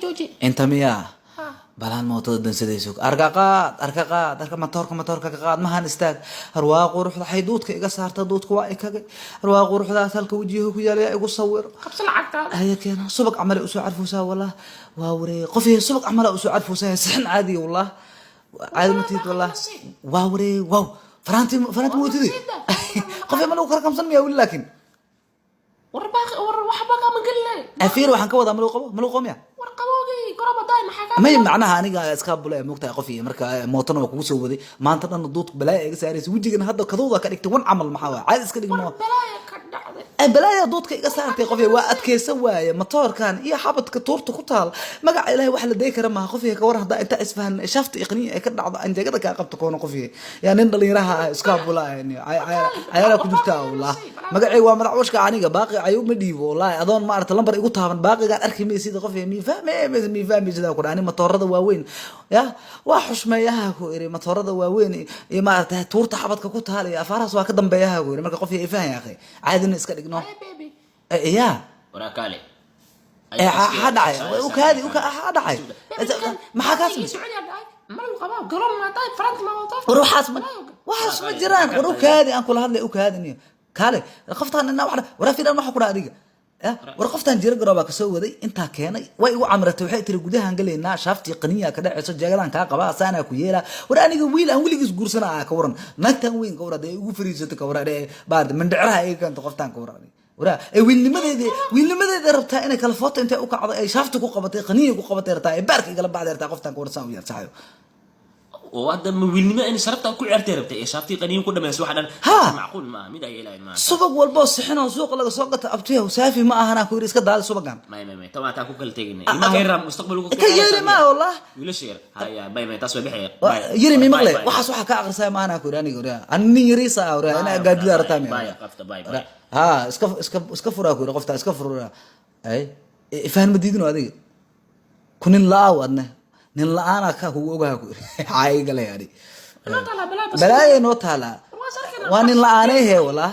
جوجي انت مياه ها بلان موتو دن سديسوك اركا ماتوركا قاد ما هان استاغ arwaaqo ruuxda xayduudka iga saarta duudku waa ikaga arwaaqo ruuxda halka wajiho ku yaala igu sawir قبص العقاد هيا كان subag amal u soo carfuusaa wallah waa waree qofii subag amal u soo carfuusaa saxan caadi wallah caadi matid wallah waa waree wow faranti mootidi qofii ma lagu karkamsan miyaa wili laakiin ورباق وحباق ما قال لي afiir waxaan ka wadaa ma lagu qomiya ورقبوقي قرابة دايما حاجة may macnaha aniga iska bulay moogtahay qofii marka mootana waa kugu soo waday maanta dhan duud balaa iga saaraysa wajigan hadda kadooda ka dhigtay wan amal maxaa waa caadi iska dhigmo بلايا كدعدي balaaya duudka iga saartay qofii waa adkeysan waaye matoorkan iyo xabadka tuurta ku taal magaca ilaahay wax la deey kara ma qofii ka war hada inta isfahan shafti iqniin ay ka dhacdo anjagada ka qabto koona qofii yaa nin dhalinyaraha iska bulaayeen ayala ku jirta wallah magacay waa madaxwashka aniga baaqi ayu ma dhiibo wallahi adoon ma arta lambar igu taaban baaqiga arki meesida qofii mi fahmay sida ku dhaani matoorada waaweyn ya waa xushmeeyaha ku iri matoorada waaweyn iyo ma arta tuurta xabadka ku taal iyo afaaraas waa ka dambeeyaha ku iri marka qofii ay fahmay akhay caadina iska dhigno يا بيبي يا وراكالي ها دعي وكادي ها دعي ما حكاس سعودي ما القباب قرون ما طيب فرنسا ما طيب وروح حاسب وحاس ما جيران وروح كادي انكل هذا وكادي كالي قفتان انه واحده ورا في ما حكو اديga warqoftan jira garooba ka soo waday inta keenay way igu amratay waxay tiri gudahan galeena shaafti qaniya ka dhacayso jagadan ka qaba saana ku yeela war aniga wiil aan wiligiis guursana ka waran naagtan weyn ka warade ugu fariisatay ka warade baad mandhicraha ay kan qoftan ka warade wara ay wiilnimadeeda rabtaa inay kala foto intay u kacdo ay shaafti ku qabatay qaniya ku qabatay rabtaa ay baarka igala bacdeertaa qoftan ka warsan u yartahay وهذا ويلنما إن شربتها كل عرتي إيه شربتي قنين كل ما يسوي حدا معقول ما ميدا يلا ما subag walbo sixino suuq laga soo gato abtiyo saafi ma ahana ku iska daal subagan ما طبعا تاكل كل تيجي ما غير مستقبل ka yeeli ma wallah ولا شيء هاي ما تسوي بحير yiri mi maqlay waxaas waxa ka aqrisay ma ahana ku aniga ora anni yirisa ora ina gaadida artami باي قفت باي ها iska fura ku qofta iska fura ay ifaan madidino adiga kunin laaw adna nin laana ka huwa ogaa ku hay galay ari لا طلع بلا بس balaay no taala waa nin laanay he wallah